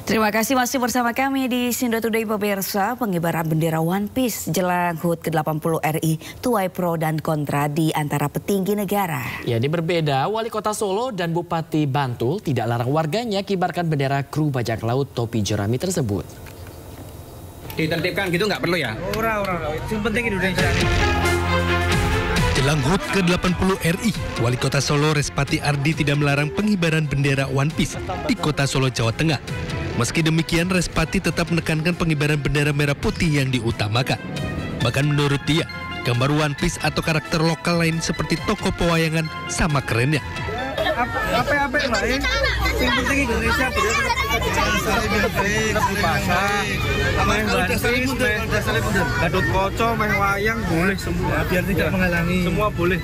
Terima kasih masih bersama kami di Sindo Today pemirsa. Pengibaran bendera One Piece jelang HUT ke-80 RI tuai pro dan kontra di antara petinggi negara. Ya, ini berbeda. Wali Kota Solo dan Bupati Bantul tidak larang warganya kibarkan bendera kru bajak laut topi jerami tersebut. Ditertibkan gitu nggak perlu ya? Ora. Yang penting Indonesia. Jelang HUT ke-80 RI, Wali Kota Solo Respati Ardi tidak melarang pengibaran bendera One Piece di Kota Solo, Jawa Tengah. Meski demikian, Respati tetap menekankan pengibaran bendera merah putih yang diutamakan. Bahkan menurut dia, gambar One Piece atau karakter lokal lain seperti tokoh pewayangan sama kerennya. Apa Mbak ya? Yang penting Indonesia Gadot Koco, meh wayang boleh semua. Biar tidak menghalangi. Semua boleh.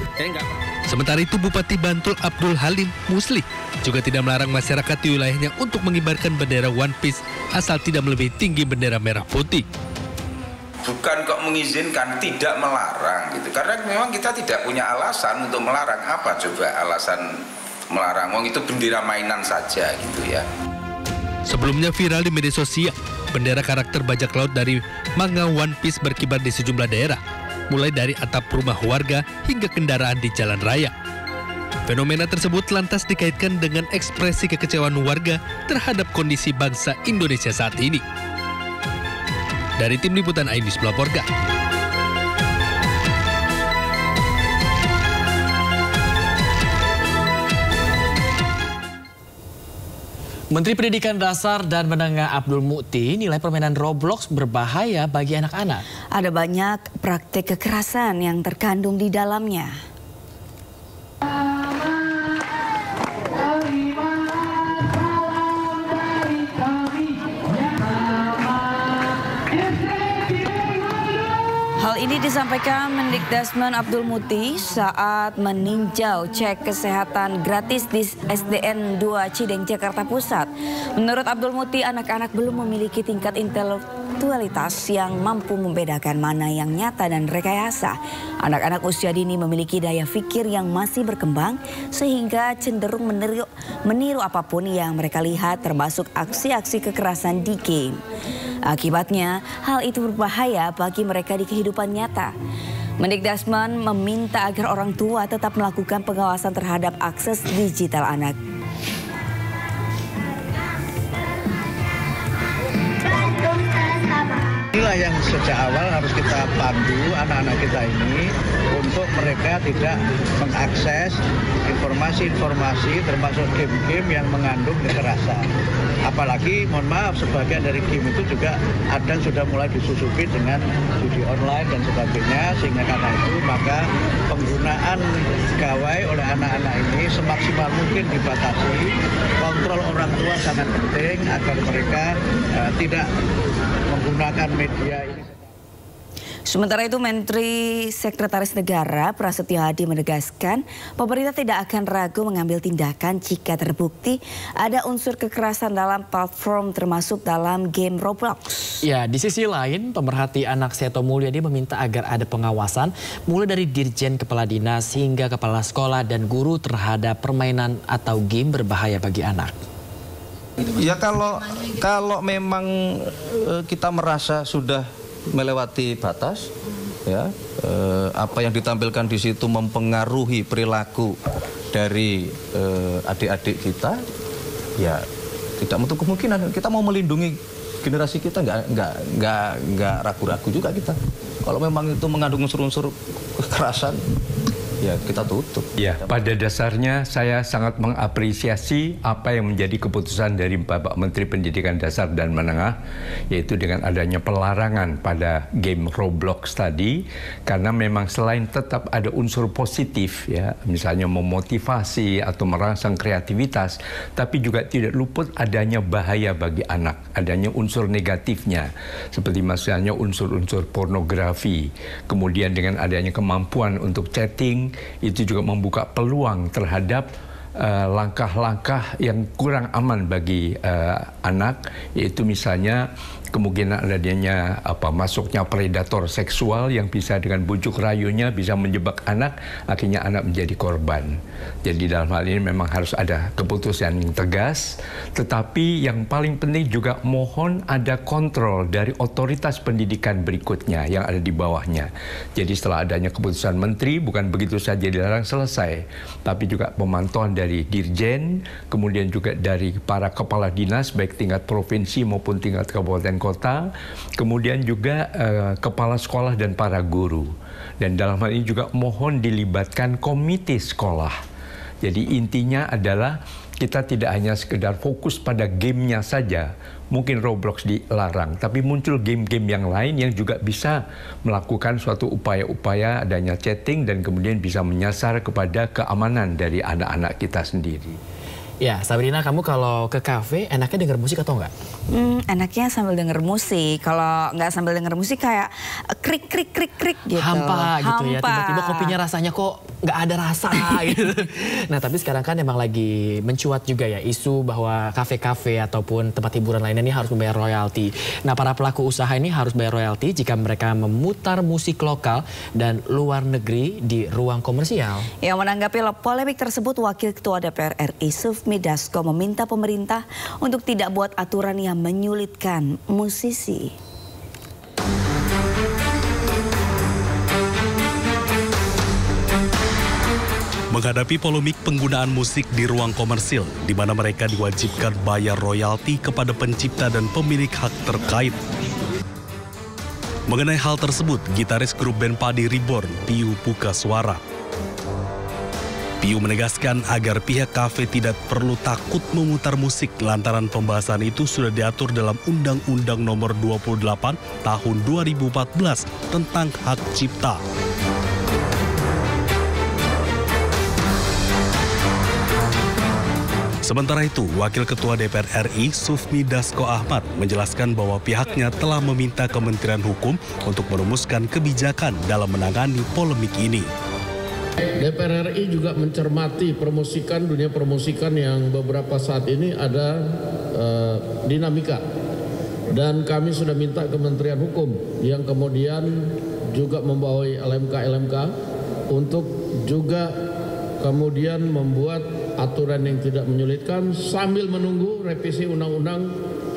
Sementara itu Bupati Bantul Abdul Halim Musli juga tidak melarang masyarakat di wilayahnya untuk mengibarkan bendera One Piece asal tidak melebihi tinggi bendera merah putih. Bukan kok mengizinkan, tidak melarang gitu. Karena memang kita tidak punya alasan untuk melarang. Apa coba alasan melarang? Wong itu bendera mainan saja gitu ya. Sebelumnya viral di media sosial, bendera karakter bajak laut dari manga One Piece berkibar di sejumlah daerah, mulai dari atap rumah warga hingga kendaraan di jalan raya. Fenomena tersebut lantas dikaitkan dengan ekspresi kekecewaan warga terhadap kondisi bangsa Indonesia saat ini. Dari tim liputan iNews melaporkan. Menteri Pendidikan Dasar dan Menengah Abdul Mukti nilai permainan Roblox berbahaya bagi anak-anak. Ada banyak praktik kekerasan yang terkandung di dalamnya. Hal ini disampaikan Mendikdasmen Abdul Mukti saat meninjau cek kesehatan gratis di SDN 2 Cideng, Jakarta Pusat. Menurut Abdul Mukti, anak-anak belum memiliki tingkat intelektualitas yang mampu membedakan mana yang nyata dan rekayasa. Anak-anak usia dini memiliki daya pikir yang masih berkembang sehingga cenderung meniru apapun yang mereka lihat, termasuk aksi-aksi kekerasan di game. Akibatnya, hal itu berbahaya bagi mereka di kehidupan nyata. Mendikdasmen meminta agar orang tua tetap melakukan pengawasan terhadap akses digital anak. Inilah yang sejak awal harus kita pandu anak-anak kita ini untuk mereka tidak mengakses informasi-informasi termasuk game-game yang mengandung kekerasan. Apalagi, mohon maaf, sebagian dari game itu juga ada sudah mulai disusupi dengan judi online dan sebagainya, sehingga karena itu maka penggunaan gawai oleh anak-anak ini semaksimal mungkin dibatasi. Kontrol orang tua sangat penting agar mereka tidak menggunakan media ini. Sementara itu, Menteri Sekretaris Negara Prasetyo Hadi menegaskan pemerintah tidak akan ragu mengambil tindakan jika terbukti ada unsur kekerasan dalam platform termasuk dalam game Roblox. Ya, di sisi lain, pemerhati anak Seto Mulyadi meminta agar ada pengawasan mulai dari Dirjen Kepala Dinas hingga Kepala Sekolah dan guru terhadap permainan atau game berbahaya bagi anak. Ya kalau memang kita merasa sudah melewati batas, ya apa yang ditampilkan di situ mempengaruhi perilaku dari adik-adik kita, ya tidak menutup kemungkinan kita mau melindungi generasi kita, nggak ragu-ragu juga kita. Kalau memang itu mengandung unsur-unsur kekerasan, ya kita tutup. Ya, pada dasarnya saya sangat mengapresiasi apa yang menjadi keputusan dari Bapak Menteri Pendidikan Dasar dan Menengah, yaitu dengan adanya pelarangan pada game Roblox tadi, karena memang selain tetap ada unsur positif, ya, misalnya memotivasi atau merangsang kreativitas, tapi juga tidak luput adanya bahaya bagi anak, adanya unsur negatifnya, seperti misalnya unsur-unsur pornografi, kemudian dengan adanya kemampuan untuk chatting, itu juga membuka peluang terhadap langkah-langkah yang kurang aman bagi anak, yaitu misalnya kemungkinan adanya masuknya predator seksual yang bisa dengan bujuk rayunya bisa menjebak anak, akhirnya anak menjadi korban. Jadi dalam hal ini memang harus ada keputusan yang tegas, tetapi yang paling penting juga mohon ada kontrol dari otoritas pendidikan berikutnya yang ada di bawahnya. Jadi setelah adanya keputusan menteri, bukan begitu saja dilarang selesai, tapi juga pemantauan dari dirjen, kemudian juga dari para kepala dinas baik tingkat provinsi maupun tingkat kabupaten kota, kemudian juga kepala sekolah dan para guru. Dan dalam hal ini juga mohon dilibatkan komite sekolah. Jadi intinya adalah kita tidak hanya sekedar fokus pada gamenya saja. Mungkin Roblox dilarang, tapi muncul game-game yang lain yang juga bisa melakukan suatu upaya-upaya adanya chatting dan kemudian bisa menyasar kepada keamanan dari anak-anak kita sendiri. Ya, Sabrina, kamu kalau ke kafe enaknya denger musik atau enggak? Enaknya sambil denger musik. Kalau nggak sambil denger musik kayak krik krik krik krik gitu. Hampa gitu ya. Tiba-tiba kopinya rasanya kok nggak ada rasa gitu. Nah, tapi sekarang kan emang lagi mencuat juga ya isu bahwa kafe-kafe ataupun tempat hiburan lainnya ini harus membayar royalti. Nah, para pelaku usaha ini harus bayar royalti jika mereka memutar musik lokal dan luar negeri di ruang komersial. Yang menanggapi polemik tersebut, Wakil Ketua DPR RI Sufmi Dasko meminta pemerintah untuk tidak buat aturan yang menyulitkan musisi. Menghadapi polemik penggunaan musik di ruang komersil, di mana mereka diwajibkan bayar royalti kepada pencipta dan pemilik hak terkait. Mengenai hal tersebut, gitaris grup band Padi Reborn, Piu buka suara. Piu menegaskan agar pihak kafe tidak perlu takut memutar musik lantaran pembahasan itu sudah diatur dalam Undang-Undang Nomor 28 Tahun 2014 tentang hak cipta. Sementara itu, Wakil Ketua DPR RI Sufmi Dasko Ahmad menjelaskan bahwa pihaknya telah meminta Kementerian Hukum untuk merumuskan kebijakan dalam menangani polemik ini. DPR RI juga mencermati dunia promosikan yang beberapa saat ini ada dinamika. Dan kami sudah minta Kementerian Hukum yang kemudian juga membawahi LMK untuk juga kemudian membuat aturan yang tidak menyulitkan sambil menunggu revisi Undang-Undang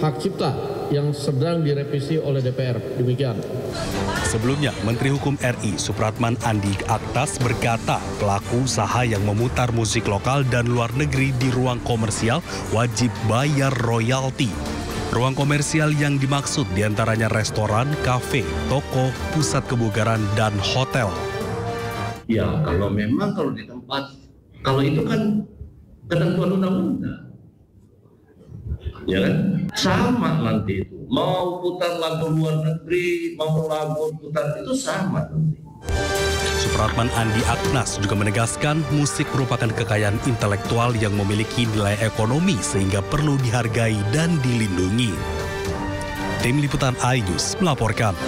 Hak Cipta yang sedang direvisi oleh DPR. Demikian. Sebelumnya, Menteri Hukum RI Supratman Andi Aktas berkata pelaku usaha yang memutar musik lokal dan luar negeri di ruang komersial wajib bayar royalti. Ruang komersial yang dimaksud diantaranya restoran, kafe, toko, pusat kebugaran, dan hotel. Ya, kalau di tempat, kalau itu kan ketentuan undang-undang. Ya kan? Sama nanti itu. Mau putar lagu luar negeri, mau lagu putar itu sama nanti. Supratman Andi Aknas juga menegaskan musik merupakan kekayaan intelektual yang memiliki nilai ekonomi sehingga perlu dihargai dan dilindungi. Tim Liputan iNews melaporkan.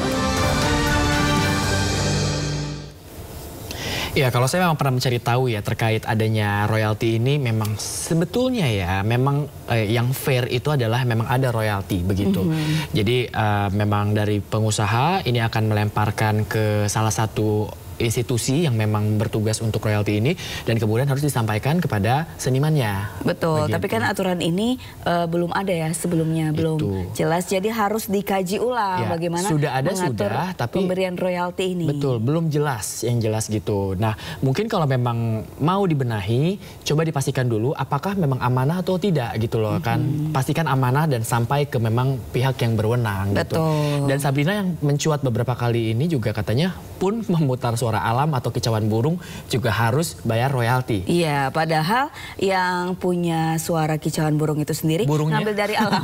Ya, kalau saya memang pernah mencari tahu ya terkait adanya royalti ini, memang sebetulnya ya memang yang fair itu adalah memang ada royalti begitu. Jadi memang dari pengusaha ini akan melemparkan ke salah satu institusi yang memang bertugas untuk royalti ini dan kemudian harus disampaikan kepada senimannya. Betul, tapi kan aturan ini belum ada ya sebelumnya, belum jelas. Jadi harus dikaji ulang ya, bagaimana mengatur tapi pemberian royalti ini. Betul, belum jelas yang jelas gitu. Nah, mungkin kalau memang mau dibenahi, coba dipastikan dulu apakah memang amanah atau tidak gitu loh kan. Pastikan amanah dan sampai ke memang pihak yang berwenang gitu. Dan Sabrina yang mencuat beberapa kali ini juga katanya pun memutar suara alam atau kicauan burung juga harus bayar royalti. Iya, padahal yang punya suara kicauan burung itu sendiri ngambil dari alam.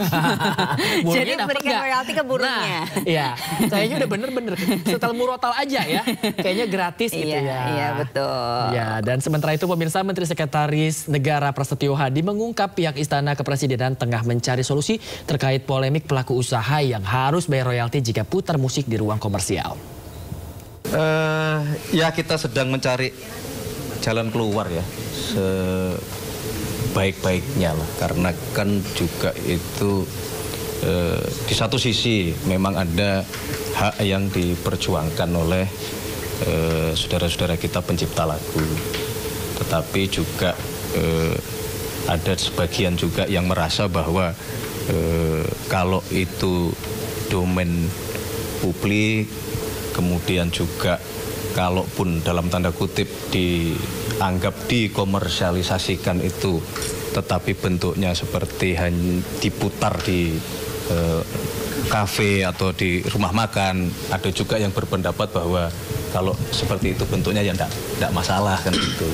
Jadi berikan royalti ke burungnya. Nah, iya, kayaknya udah bener-bener setel murotal aja ya. Kayaknya gratis gitu ya. Iya, betul. Ya, dan sementara itu pemirsa, Menteri Sekretaris Negara Prasetyo Hadi mengungkap pihak Istana Kepresidenan tengah mencari solusi terkait polemik pelaku usaha yang harus bayar royalti jika putar musik di ruang komersial. Ya kita sedang mencari jalan keluar ya. sebaik-baiknya lah, karena kan juga itu di satu sisi memang ada hak yang diperjuangkan oleh saudara-saudara kita pencipta lagu, tetapi juga ada sebagian juga yang merasa bahwa kalau itu domain publik, kemudian juga kalaupun dalam tanda kutip dianggap dikomersialisasikan itu, tetapi bentuknya seperti hanya diputar di kafe atau di rumah makan, ada juga yang berpendapat bahwa kalau seperti itu bentuknya ya enggak masalah kan gitu.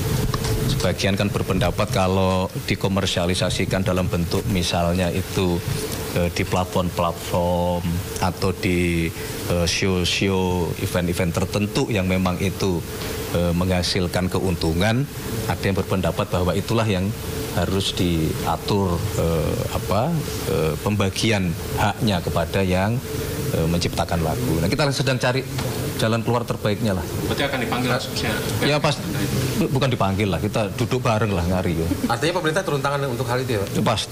Sebagian kan berpendapat kalau dikomersialisasikan dalam bentuk misalnya itu di platform-platform atau di show-show, event-event tertentu yang memang itu menghasilkan keuntungan, ada yang berpendapat bahwa itulah yang harus diatur pembagian haknya kepada yang menciptakan lagu. Nah, kita sedang cari jalan keluar terbaiknya lah. Berarti akan dipanggil langsungnya? Ya pas, bukan dipanggil lah, kita duduk bareng lah ngari. Ya. Artinya pemerintah turun tangan untuk hal itu ya? Pasti.